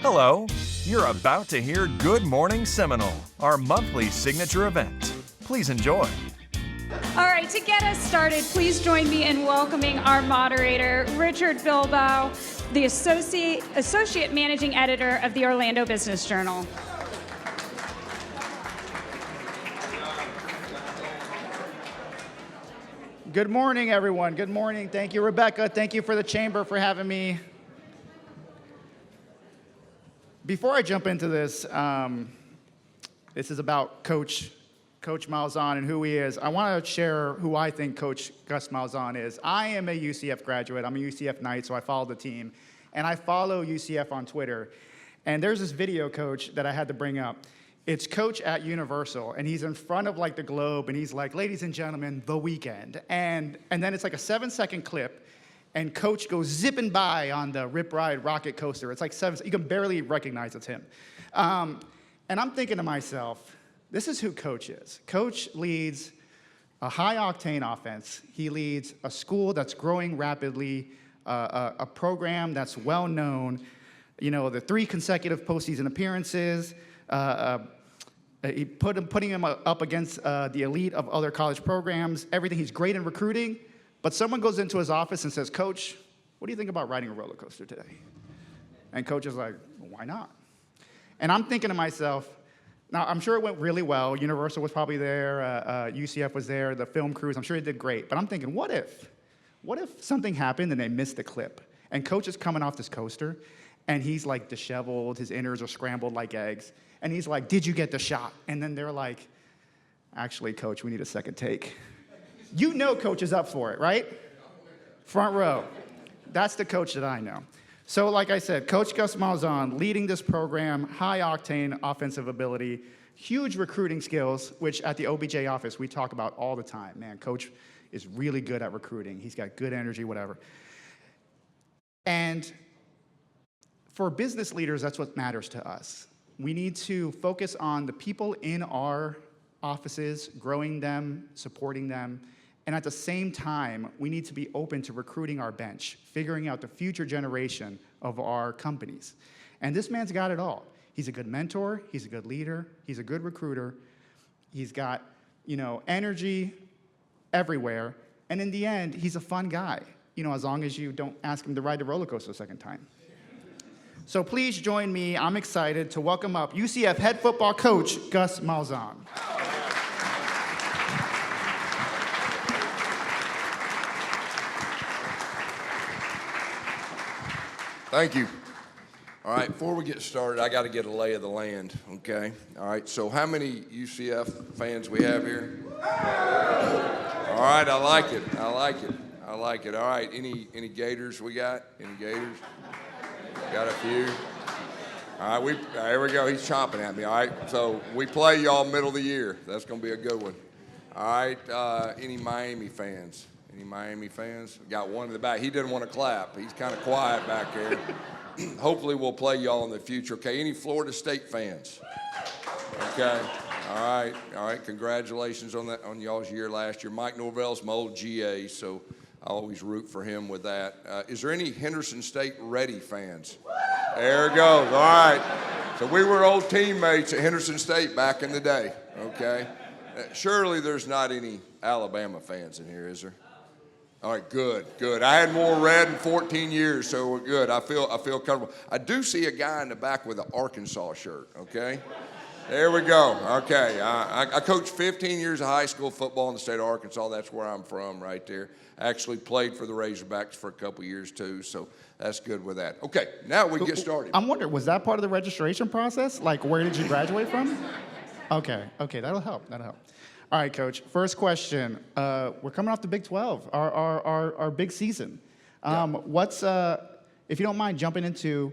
Hello, you're about to hear Good Morning Seminole, our monthly signature event. Please enjoy. All right, to get us started, please join me in welcoming our moderator, Richard Bilbao, the Associate Managing Editor of the Orlando Business Journal. Good morning, everyone. Good morning. Thank you, Rebecca. Thank you for the chamber for having me. Before I jump into this, this is about Coach Malzahn and who he is. I want to share who I think Coach Gus Malzahn is. I am a UCF graduate. I'm a UCF Knight, so I follow the team. And I follow UCF on Twitter. And there's this video, Coach, that I had to bring up. It's Coach at Universal, and he's in front of like the globe, and he's like, "Ladies and gentlemen, the weekend." And then it's like a 7-second clip. And Coach goes zipping by on the Rip Ride rocket coaster. It's like 7, you can barely recognize it's him. And I'm thinking to myself, this is who Coach is. Coach leads a high-octane offense. He leads a school that's growing rapidly, a program that's well-known. You know, the 3 consecutive postseason appearances, putting him up against the elite of other college programs, everything. He's great in recruiting. But someone goes into his office and says, "Coach, what do you think about riding a roller coaster today?" And Coach is like, "Well, why not?" And I'm thinking to myself, now I'm sure it went really well. Universal was probably there. UCF was there. The film crews, I'm sure they did great. But I'm thinking, what if something happened and they missed the clip? And Coach is coming off this coaster, and he's like disheveled. His innards are scrambled like eggs. And he's like, "Did you get the shot?" And then they're like, "Actually, Coach, we need a second take." You know Coach is up for it, right? Front row. That's the Coach that I know. So like I said, Coach Gus Malzahn leading this program, high-octane offensive ability, huge recruiting skills, which at the OBJ office we talk about all the time. Man, Coach is really good at recruiting. He's got good energy, whatever. And for business leaders, that's what matters to us. We need to focus on the people in our offices, growing them, supporting them. And at the same time, we need to be open to recruiting our bench, figuring out the future generation of our companies. And this man's got it all. He's a good mentor. He's a good leader. He's a good recruiter. He's got, energy everywhere. And in the end, he's a fun guy, as long as you don't ask him to ride the roller coaster a second time. So please join me. I'm excited to welcome up UCF head football coach, Gus Malzahn. Thank you. All right, before we get started, I got to get a lay of the land, okay? All right, so how many UCF fans we have here? All right, I like it. All right, any Gators we got? Any Gators? Got a few. All right, here we go. He's chomping at me, all right? So we play y'all middle of the year. That's going to be a good one. All right, any Miami fans? Any Miami fans? Got one in the back. He didn't want to clap. He's kind of quiet back there. Hopefully we'll play y'all in the future. Okay, any Florida State fans? Okay, all right. Congratulations on y'all's year last year. Mike Norvell's my old GA, so I always root for him with that. Is there any Henderson State Ready fans? There it goes, all right. So we were old teammates at Henderson State back in the day, okay? Surely there's not any Alabama fans in here, is there? All right, good. I hadn't worn red in 14 years, so we're good. I feel comfortable. I do see a guy in the back with an Arkansas shirt, okay? There we go. Okay, I coached 15 years of high school football in the state of Arkansas. That's where I'm from, right there. Actually played for the Razorbacks for a couple years, too, so that's good with that. Okay, now we get started. I'm wondering, was that part of the registration process? Like, where did you graduate from? Okay, that'll help. All right, Coach. First question. We're coming off the Big 12, our big season. What's, if you don't mind jumping into,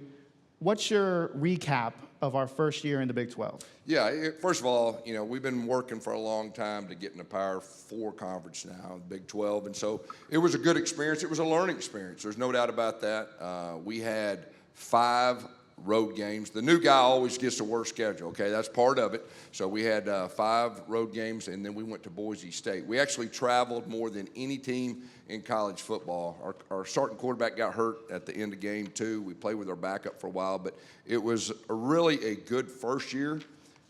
what's your recap of our first year in the Big 12? Yeah, first of all, we've been working for a long time to get in the Power 4 conference now, the Big 12, and so it was a good experience. It was a learning experience. There's no doubt about that. We had 5 road games. The new guy always gets the worst schedule, okay? That's part of it. So we had 5 road games, and then we went to Boise State. We actually traveled more than any team in college football. Our starting quarterback got hurt at the end of game 2. We played with our backup for a while, but it was really a good first year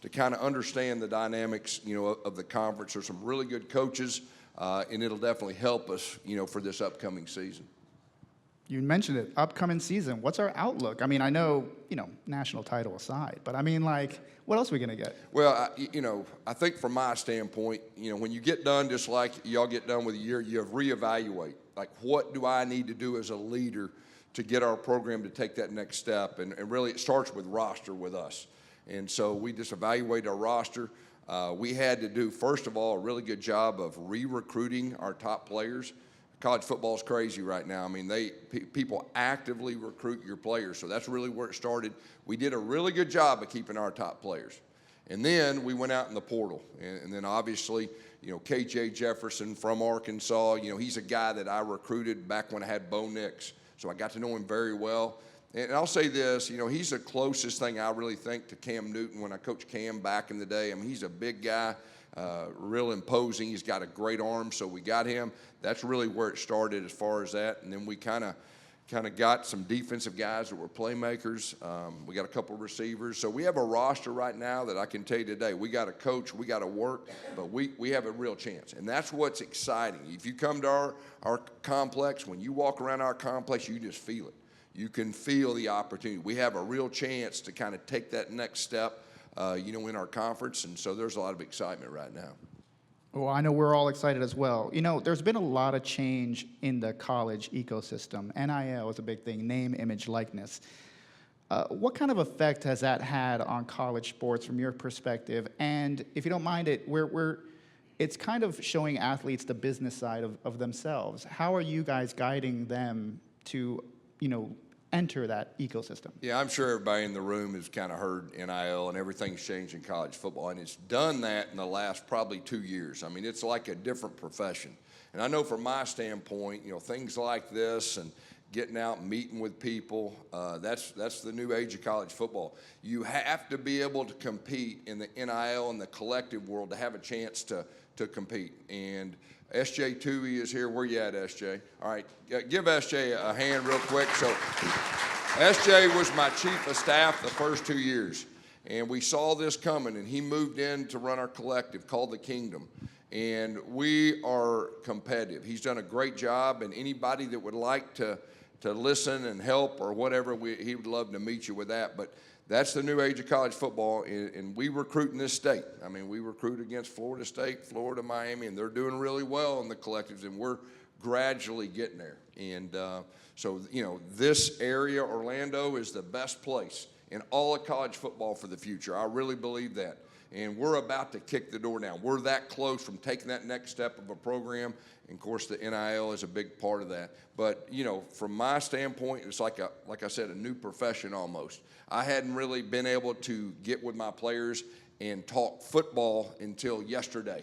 to kind of understand the dynamics, of the conference. There's some really good coaches, and it'll definitely help us, for this upcoming season. You mentioned it, upcoming season. What's our outlook? I mean, I know, national title aside, but I mean, what else are we going to get? Well, I think from my standpoint, when you get done, just like y'all get done with a year, you reevaluate. Like, what do I need to do as a leader to get our program to take that next step? And really, it starts with roster with us. And so we just evaluate our roster. We had to do, first of all, a really good job of re-recruiting our top players. College football is crazy right now. I mean, people actively recruit your players, so that's really where it started. We did a really good job of keeping our top players. And then we went out in the portal. And then obviously, KJ Jefferson from Arkansas, he's a guy that I recruited back when I had Bo Nix. So I got to know him very well. And I'll say this, he's the closest thing I really think to Cam Newton when I coached Cam back in the day. I mean, he's a big guy, real imposing. He's got a great arm, so we got him. That's really where it started as far as that. And then we kind of got some defensive guys that were playmakers. We got a couple of receivers. So we have a roster right now that I can tell you today, we got to coach, we got to work, but we have a real chance. And that's what's exciting. If you come to our complex, when you walk around our complex, you just feel it. You can feel the opportunity. We have a real chance to kind of take that next step, in our conference, and so there's a lot of excitement right now. Well, I know we're all excited as well. There's been a lot of change in the college ecosystem. NIL is a big thing, name, image, likeness. What kind of effect has that had on college sports from your perspective? And if you don't mind it, it's kind of showing athletes the business side of themselves. How are you guys guiding them to enter that ecosystem? Yeah, I'm sure everybody in the room has kind of heard NIL and everything's changed in college football, and it's done that in the last probably 2 years. I mean, it's like a different profession. And I know from my standpoint, things like this and getting out and meeting with people, that's the new age of college football. You have to be able to compete in the NIL and the collective world to have a chance to compete. And SJ Tui is here. Where you at, SJ? All right, give SJ a hand real quick. So SJ was my chief of staff the first 2 years, and we saw this coming, and he moved in to run our collective called the Kingdom, and we are competitive. He's done a great job, and anybody that would like to listen and help or whatever, he would love to meet you with that. But that's the new age of college football, and we recruit in this state. I mean, we recruit against Florida State, Florida, Miami, and they're doing really well in the collectives, and we're gradually getting there. And so, this area, Orlando, is the best place in all of college football for the future. I really believe that. And we're about to kick the door down. We're that close from taking that next step of a program. And, of course, the NIL is a big part of that. But, from my standpoint, it's like I said, a new profession almost. I hadn't really been able to get with my players and talk football until yesterday,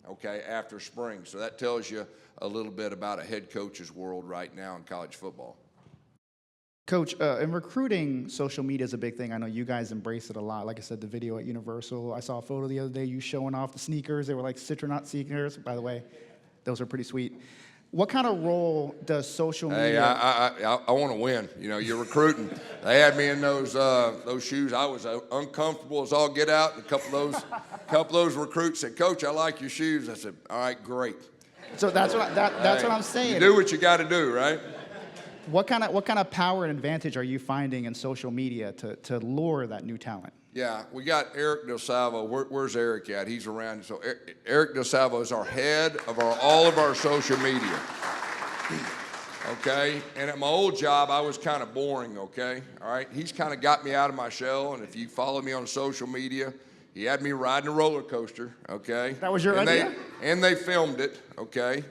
okay, after spring. So that tells you a little bit about a head coach's world right now in college football. Coach, in recruiting, social media is a big thing. I know you guys embrace it a lot. Like I said, the video at Universal, I saw a photo the other day, you showing off the sneakers. They were like Citronaut sneakers, by the way. Those are pretty sweet. What kind of role does social media? Hey, I want to win. You're recruiting. They had me in those shoes. I was uncomfortable as all get out. And a couple of those recruits said, "Coach, I like your shoes." I said, "All right, great." So that's what I'm saying. You do what you got to do, right? What kind of power and advantage are you finding in social media to lure that new talent? Yeah, we got Eric Del Salvo. Where's Eric at? He's around. So Eric Del Salvo is our head of all of our social media. Okay? And at my old job, I was kind of boring, okay? All right? He's kind of got me out of my shell, and if you follow me on social media, he had me riding a roller coaster, okay? That was your idea? And they filmed it, okay?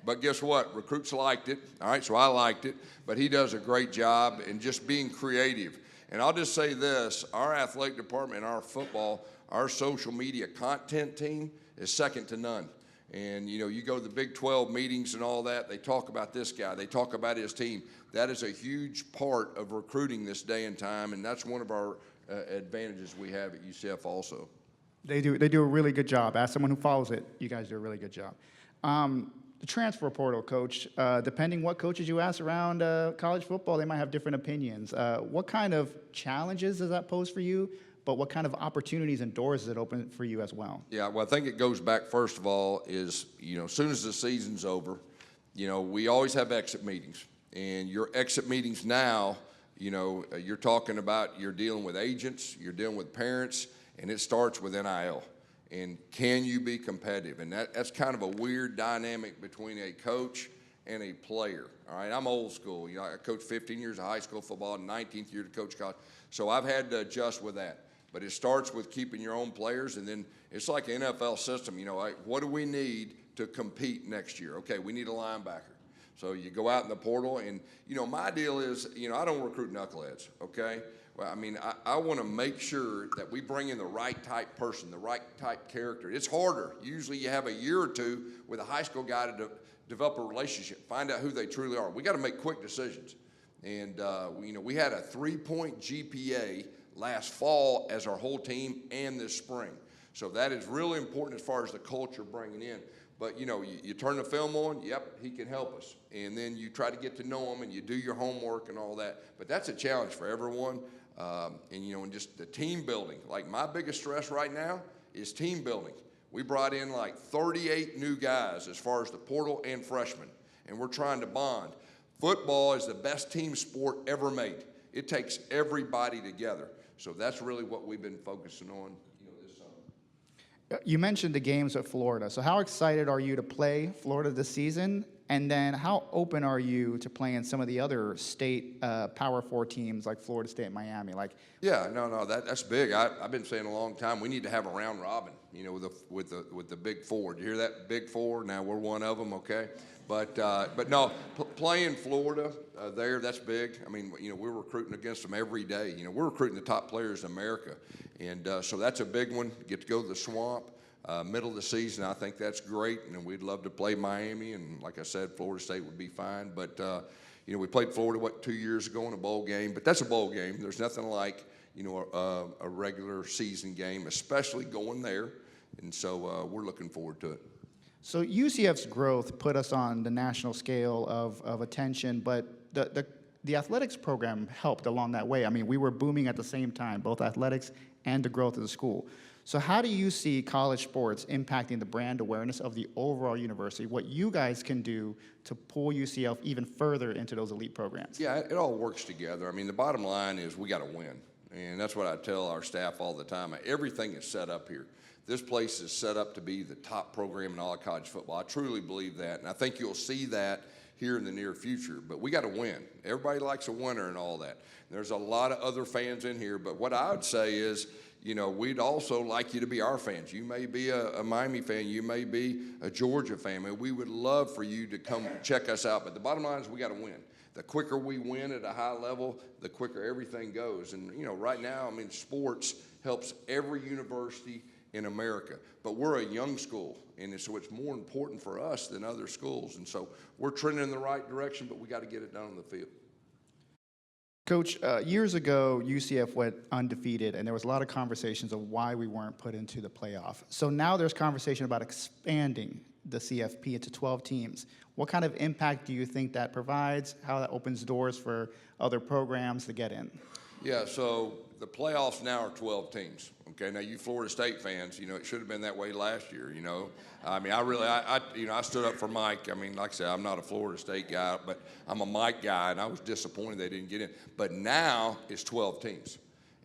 But guess what? Recruits liked it, all right? So I liked it. But he does a great job in just being creative. And I'll just say this, our athletic department and our football, our social media content team is second to none. And, you go to the Big 12 meetings and all that, they talk about this guy, they talk about his team. That is a huge part of recruiting this day and time, and that's one of our advantages we have at UCF also. They do a really good job. As someone who follows it, you guys do a really good job. The transfer portal, Coach, depending what coaches you ask around college football, they might have different opinions. What kind of challenges does that pose for you? But what kind of opportunities and doors does it open for you as well? Yeah, well, I think it goes back, first of all, is, as soon as the season's over, we always have exit meetings. And your exit meetings now, you're talking about, you're dealing with agents, you're dealing with parents, and it starts with NIL. And can you be competitive? And that's kind of a weird dynamic between a coach and a player. All right, I'm old school. I coached 15 years of high school football, 19th year to coach college. So I've had to adjust with that. But it starts with keeping your own players, and then it's like an NFL system. What do we need to compete next year? Okay, we need a linebacker. So you go out in the portal, and, my deal is, I don't recruit knuckleheads, okay? Well, I want to make sure that we bring in the right type person, the right type character. It's harder. Usually you have a year or two with a high school guy to develop a relationship, find out who they truly are. We got to make quick decisions. And, we had a 3-point GPA last fall as our whole team and this spring. So that is really important as far as the culture bringing in. But, you turn the film on, yep, he can help us. And then you try to get to know him and you do your homework and all that. But that's a challenge for everyone. And just the team building. Like, my biggest stress right now is team building. We brought in like 38 new guys as far as the portal and freshmen, and we're trying to bond. Football is the best team sport ever made. It takes everybody together. So that's really what we've been focusing on, this summer. You mentioned the games at Florida. So how excited are you to play Florida this season? And then how open are you to playing some of the other state Power 4 teams like Florida State and Miami? Yeah, no, that's big. I've been saying a long time we need to have a round robin, with the Big Four. Do you hear that? Big Four. Now we're one of them, okay? But no, playing Florida there, that's big. We're recruiting against them every day. We're recruiting the top players in America, and so that's a big one. Get to go to the Swamp. Middle of the season, I think that's great, and we'd love to play Miami, and like I said, Florida State would be fine. But, we played Florida, 2 years ago in a bowl game, but that's a bowl game. There's nothing like, a regular season game, especially going there, and so we're looking forward to it. So UCF's growth put us on the national scale of attention, but the athletics program helped along that way. We were booming at the same time, both athletics and the growth of the school. So how do you see college sports impacting the brand awareness of the overall university, what you guys can do to pull UCF even further into those elite programs? Yeah, it all works together. The bottom line is we got to win, and that's what I tell our staff all the time. Everything is set up here. This place is set up to be the top program in all of college football. I truly believe that, and I think you'll see that here in the near future. But we got to win. Everybody likes a winner and all that. There's a lot of other fans in here, but what I would say is, we'd also like you to be our fans. You may be a Miami fan. You may be a Georgia fan. We would love for you to come check us out. But the bottom line is we got to win. The quicker we win at a high level, the quicker everything goes. And, right now, sports helps every university in America. But we're a young school, and so it's more important for us than other schools. And so we're trending in the right direction, but we got to get it done on the field. Coach, years ago, UCF went undefeated, and there was a lot of conversations of why we weren't put into the playoff. So now there's conversation about expanding the CFP into 12 teams. What kind of impact do you think that provides? How that opens doors for other programs to get in? Yeah, so the playoffs now are 12 teams. Okay, now you Florida State fans, it should have been that way last year, I stood up for Mike. Like I said, I'm not a Florida State guy, but I'm a Mike guy, and I was disappointed they didn't get in. But now it's 12 teams,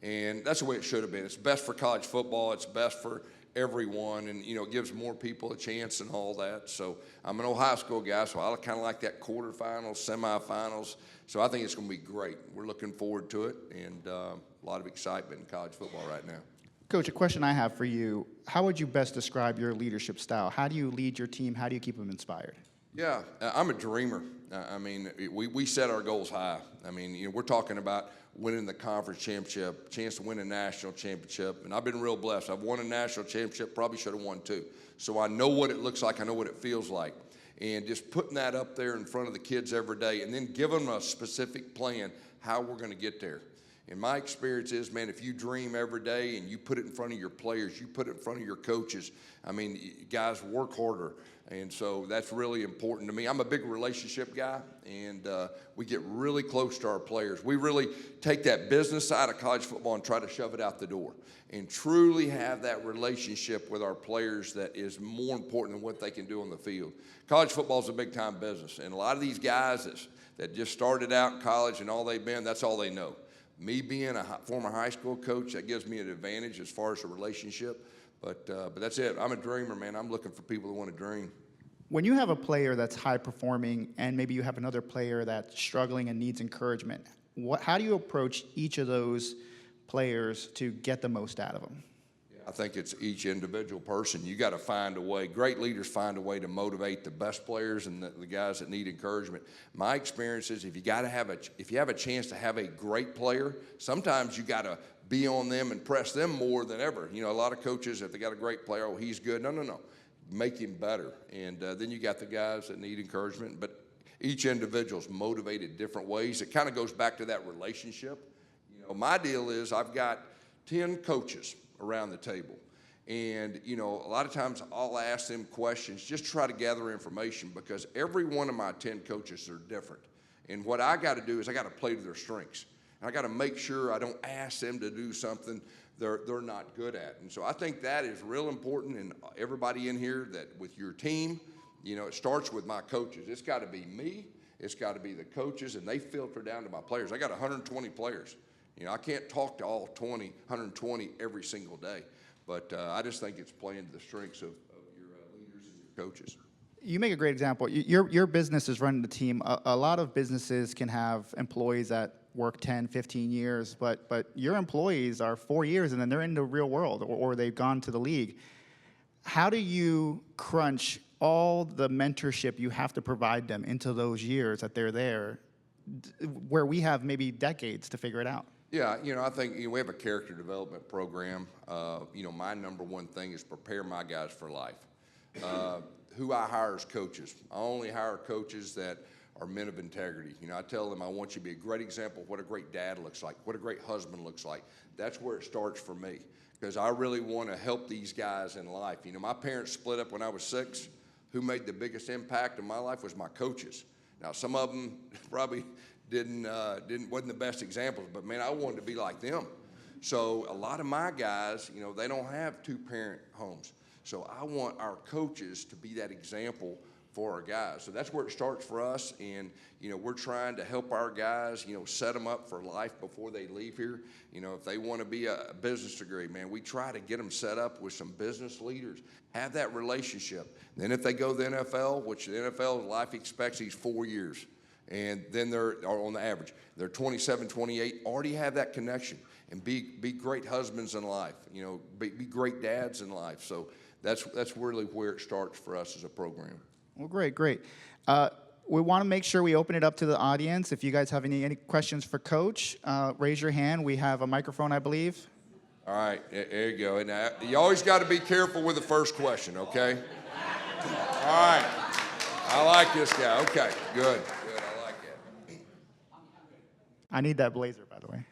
and that's the way it should have been. It's best for college football. It's best for everyone, and, it gives more people a chance and all that. So I'm an old high school guy, so I kind of like that quarterfinals, semifinals. So I think it's going to be great. We're looking forward to it, and a lot of excitement in college football right now. Coach, a question I have for you, how would you best describe your leadership style? How do you lead your team? How do you keep them inspired? Yeah, I'm a dreamer. I mean, we set our goals high. I mean, we're talking about winning the conference championship, chance to win a national championship, and I've been real blessed. I've won a national championship, probably should have won 2. So I know what it looks like. I know what it feels like. And just putting that up there in front of the kids every day and then giving them a specific plan how we're going to get there. And my experience is, man, if you dream every day and you put it in front of your players, you put it in front of your coaches, I mean, guys work harder. And so that's really important to me. I'm a big relationship guy, and we get really close to our players. We really take that business side of college football and try to shove it out the door and truly have that relationship with our players that is more important than what they can do on the field. College football is a big-time business, and a lot of these guys that just started out in college and all they've been, that's all they know. Me being a former high school coach, that gives me an advantage as far as the relationship. But that's it. I'm a dreamer, man. I'm looking for people who want to dream. When you have a player that's high performing and maybe you have another player that's struggling and needs encouragement, how do you approach each of those players to get the most out of them? I think it's each individual person. You got to find a way. Great leaders find a way to motivate the best players and the guys that need encouragement. My experience is if you have a chance to have a great player, sometimes you got to be on them and press them more than ever. A lot of coaches, if they got a great player, oh, he's good. No. Make him better. And then you got the guys that need encouragement. But each individual's motivated different ways. It kind of goes back to that relationship. My deal is I've got 10 coaches around the table. And, a lot of times I'll ask them questions, just try to gather information because every one of my 10 coaches are different. And what I got to do is I got to play to their strengths. And I got to make sure I don't ask them to do something they're not good at. And so I think that is real important. And everybody in here that with your team, it starts with my coaches. It's got to be me. It's got to be the coaches, and they filter down to my players. I got 120 players. I can't talk to all 120 every single day. But I just think it's playing to the strengths of your leaders and your coaches. You make a great example. Your business is running the team. A lot of businesses can have employees that work 10, 15 years, but your employees are 4 years and then they're in the real world or they've gone to the league. How do you crunch all the mentorship you have to provide them into those years that they're there, where we have maybe decades to figure it out? Yeah, I think we have a character development program. My number one thing is prepare my guys for life. Who I hire as coaches, I only hire coaches that are men of integrity. I tell them I want you to be a great example of what a great dad looks like, what a great husband looks like. That's where it starts for me because I really want to help these guys in life. My parents split up when I was 6. Who made the biggest impact in my life was my coaches. Now, some of them probably wasn't the best examples, but man, I wanted to be like them. So a lot of my guys, they don't have 2-parent homes. So I want our coaches to be that example for our guys. So that's where it starts for us. And, we're trying to help our guys, set them up for life before they leave here. If they want to be a business degree, man, we try to get them set up with some business leaders, have that relationship. Then if they go to the NFL, which the NFL life expectancy is 4 years. And then they're on the average, they're 27, 28, already have that connection and be great husbands in life, be great dads in life. So that's really where it starts for us as a program. Well, great. We want to make sure we open it up to the audience. If you guys have any questions for Coach, raise your hand. We have a microphone, I believe. All right, there you go. And you always got to be careful with the first question, okay? All right. I like this guy. Okay, good. I like that. I need that blazer, by the way.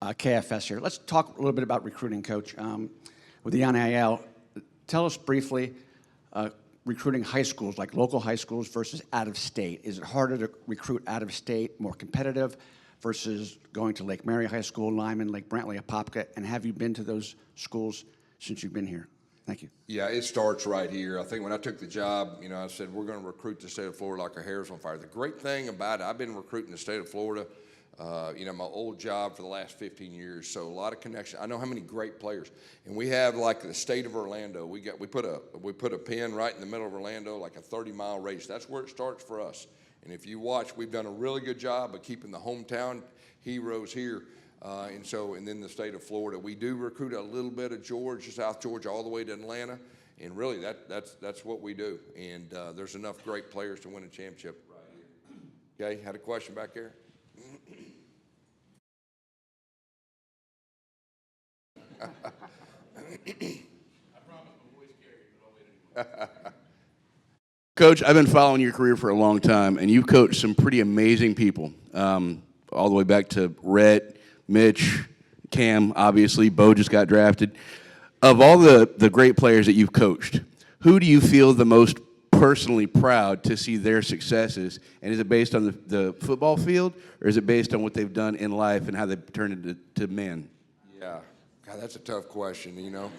KFS here. Let's talk a little bit about recruiting, Coach. With the NIL, tell us briefly, recruiting high schools, like local high schools versus out of state. Is it harder to recruit out of state, more competitive, versus going to Lake Mary High School, Lyman, Lake Brantley, Apopka? And have you been to those schools since you've been here? Thank you. Yeah, it starts right here. I think when I took the job, I said, we're going to recruit the state of Florida like our hair is on fire. The great thing about it, I've been recruiting the state of Florida, my old job for the last 15 years. So a lot of connection. I know how many great players. And we have like the state of Orlando. We put a pin right in the middle of Orlando, like a 30-mile race. That's where it starts for us. And if you watch, we've done a really good job of keeping the hometown heroes here. And then the state of Florida. We do recruit a little bit of Georgia, South Georgia, all the way to Atlanta. And really, that's what we do. And there's enough great players to win a championship. Okay, had a question back there? Coach, I've been following your career for a long time, and you've coached some pretty amazing people, all the way back to Rhett, Mitch, Cam, obviously. Bo just got drafted. Of all the great players that you've coached, who do you feel the most personally proud to see their successes? And is it based on the football field, or is it based on what they've done in life and how they've turned into men? Yeah. God, that's a tough question, you know.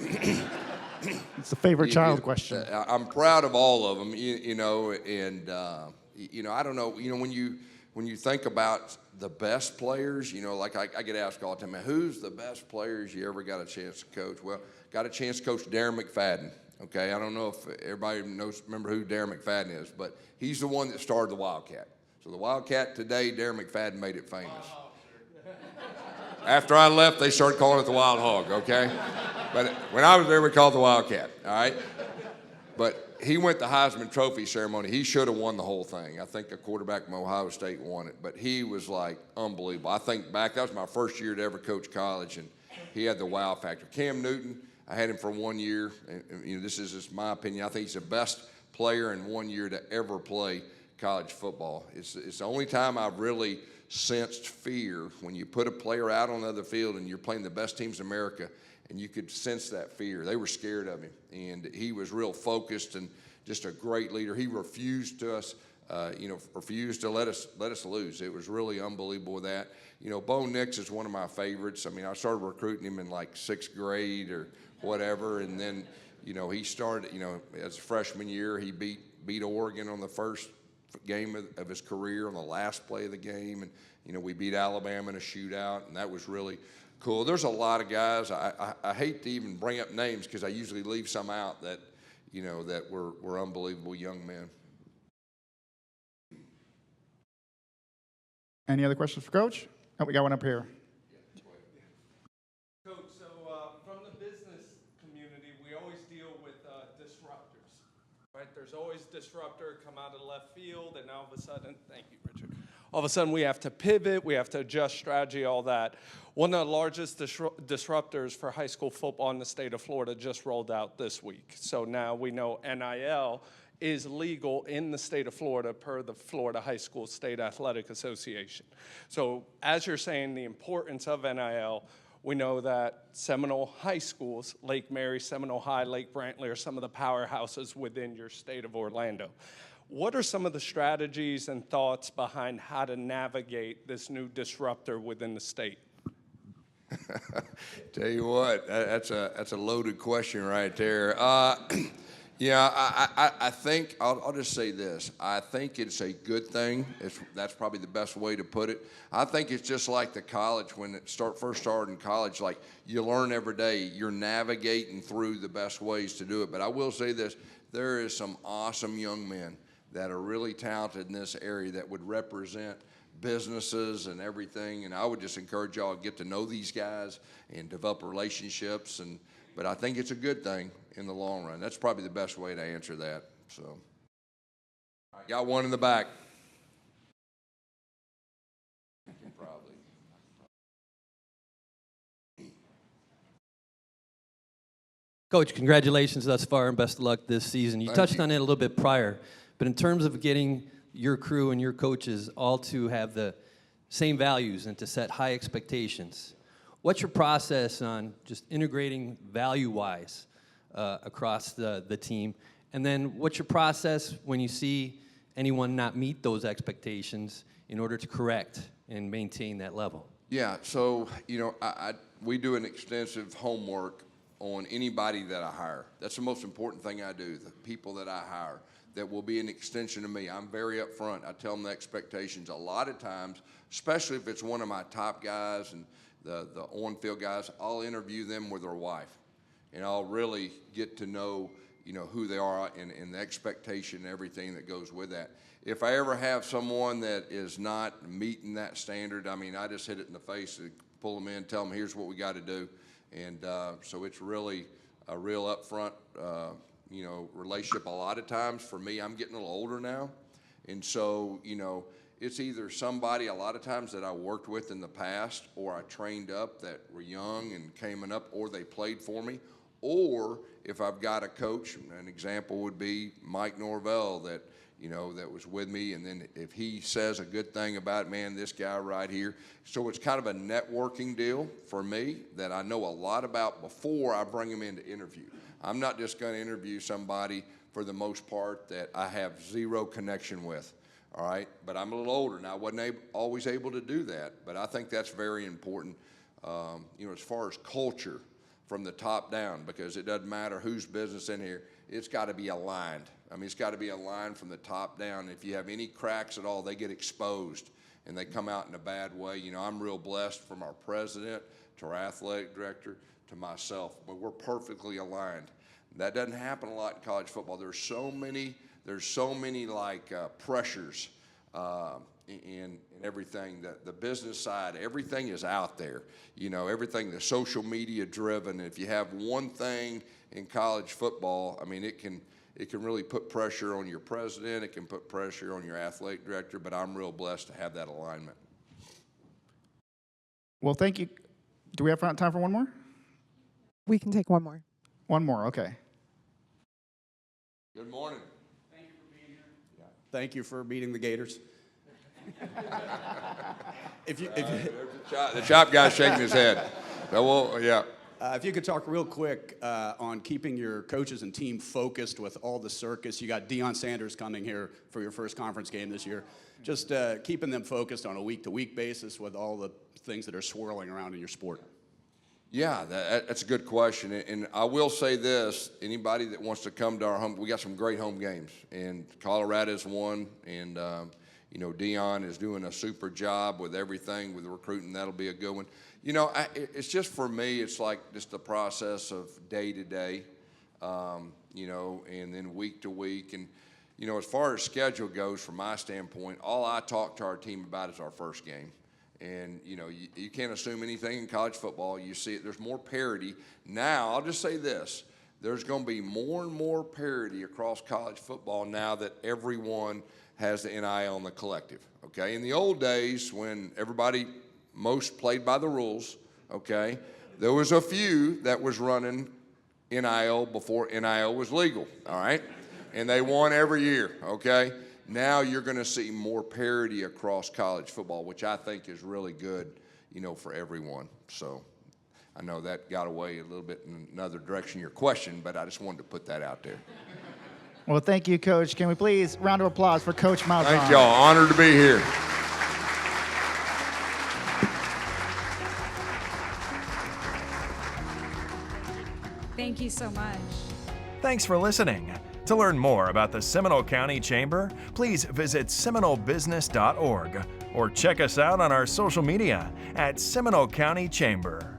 It's a favorite child question. I'm proud of all of them, you know, and I don't know, when you think about the best players, like I get asked all the time, man, who's the best players you ever got a chance to coach? Well, got a chance to coach Darren McFadden. Okay, I don't know if everybody remember who Darren McFadden is, but he's the one that started the Wildcat. So the Wildcat today, Darren McFadden made it famous. After I left, they started calling it the Wild Hog, okay? But when I was there, we called it the Wildcat, all right? But he went to Heisman Trophy ceremony. He should have won the whole thing. I think a quarterback from Ohio State won it. But he was, like, unbelievable. I think back, that was my first year to ever coach college, and he had the wow factor. Cam Newton, I had him for 1 year. And, this is just my opinion. I think he's the best player in 1 year to ever play college football. It's the only time I've really sensed fear when you put a player out on the other field and you're playing the best teams in America, and you could sense that fear. They were scared of him, and he was real focused and just a great leader. He refused to refused to let us lose. It was really unbelievable with that. Bo Nix is one of my favorites. I mean, I started recruiting him in like 6th grade or whatever, and then he started as a freshman year he beat Oregon on the first game of his career on the last play of the game, and we beat Alabama in a shootout, and that was really cool. There's a lot of guys. I hate to even bring up names because I usually leave some out that that were unbelievable young men. Any other questions for Coach? Oh, we got one up here. Coach, so from the business community, we always deal with disruptors, right? There's always disruptor come out of left field, and all of a sudden, thank you, Richard. All of a sudden, we have to pivot, we have to adjust strategy, all that. One of the largest disruptors for high school football in the state of Florida just rolled out this week. So now we know NIL is legal in the state of Florida per the Florida High School State Athletic Association. So as you're saying, the importance of NIL, we know that Seminole high schools, Lake Mary, Seminole High, Lake Brantley, are some of the powerhouses within your state of Orlando. What are some of the strategies and thoughts behind how to navigate this new disruptor within the state? Tell you what, that's a loaded question right there. I think I'll just say this. I think it's a good thing. That's probably the best way to put it. I think it's just like the college when it first started in college. Like you learn every day. You're navigating through the best ways to do it. But I will say this: there is some awesome young men that are really talented in this area that would represent businesses and everything. And I would just encourage y'all to get to know these guys and develop relationships. But I think it's a good thing in the long run. That's probably the best way to answer that. So, I got one in the back. Probably. Coach, congratulations thus far and best of luck this season. You touched on it a little bit prior, but in terms of getting your crew and your coaches all to have the same values and to set high expectations, what's your process on just integrating value-wise across the team? And then what's your process when you see anyone not meet those expectations in order to correct and maintain that level? Yeah, so, we do an extensive homework on anybody that I hire. That's the most important thing I do, the people that I hire that will be an extension of me. I'm very upfront. I tell them the expectations. A lot of times, especially if it's one of my top guys and the on-field guys, I'll interview them with their wife, and I'll really get to know, who they are and the expectation and everything that goes with that. If I ever have someone that is not meeting that standard, I just hit it in the face and pull them in, tell them here's what we got to do, and so it's really a real upfront, relationship a lot of times. For me, I'm getting a little older now. And so, it's either somebody a lot of times that I worked with in the past, or I trained up that were young and came up, or they played for me. Or if I've got a coach, an example would be Mike Norvell that was with me, and then if he says a good thing about, man, this guy right here. So it's kind of a networking deal for me that I know a lot about before I bring them in to interview. I'm not just going to interview somebody, for the most part, that I have zero connection with, all right? But I'm a little older now. I wasn't always able to do that, but I think that's very important, as far as culture from the top down, because it doesn't matter whose business in here, it's got to be aligned. I mean, it's got to be aligned from the top down. If you have any cracks at all, they get exposed and they come out in a bad way. I'm real blessed from our president to our athletic director to myself, but we're perfectly aligned. That doesn't happen a lot in college football. There's so many pressures in everything. The business side, everything is out there. Everything, the social media driven. If you have one thing in college football, I mean, it can really put pressure on your president. It can put pressure on your athletic director, but I'm real blessed to have that alignment. Well, thank you. Do we have time for one more? We can take one more. One more, okay. Good morning. Thank you for being here. Yeah. Thank you for beating the Gators. The chop guy's shaking his head. Yeah. If you could talk real quick on keeping your coaches and team focused with all the circus. You got Deion Sanders coming here for your first conference game this year. Just keeping them focused on a week-to-week basis with all the things that are swirling around in your sport. Yeah, that's a good question. And I will say this, anybody that wants to come to our home, we got some great home games. And Colorado's one, and Deion is doing a super job with everything, with the recruiting. That'll be a good one. It's just, for me, it's like just the process of day to day, and then week to week. And, as far as schedule goes, from my standpoint, all I talk to our team about is our first game. And, you can't assume anything in college football. You see it. There's more parity. Now, I'll just say this. There's going to be more and more parity across college football now that everyone has the NIL and the collective, okay? In the old days, when most played by the rules, okay, there was a few that was running NIL before NIL was legal, all right? And they won every year, okay? Now you're going to see more parity across college football, which I think is really good, for everyone. So I know that got away a little bit in another direction, your question, but I just wanted to put that out there. Well, thank you, Coach. Can we please round of applause for Coach Malzahn? Thank y'all. Honored to be here. Thank you so much. Thanks for listening. To learn more about the Seminole County Chamber, please visit seminolebusiness.org or check us out on our social media at Seminole County Chamber.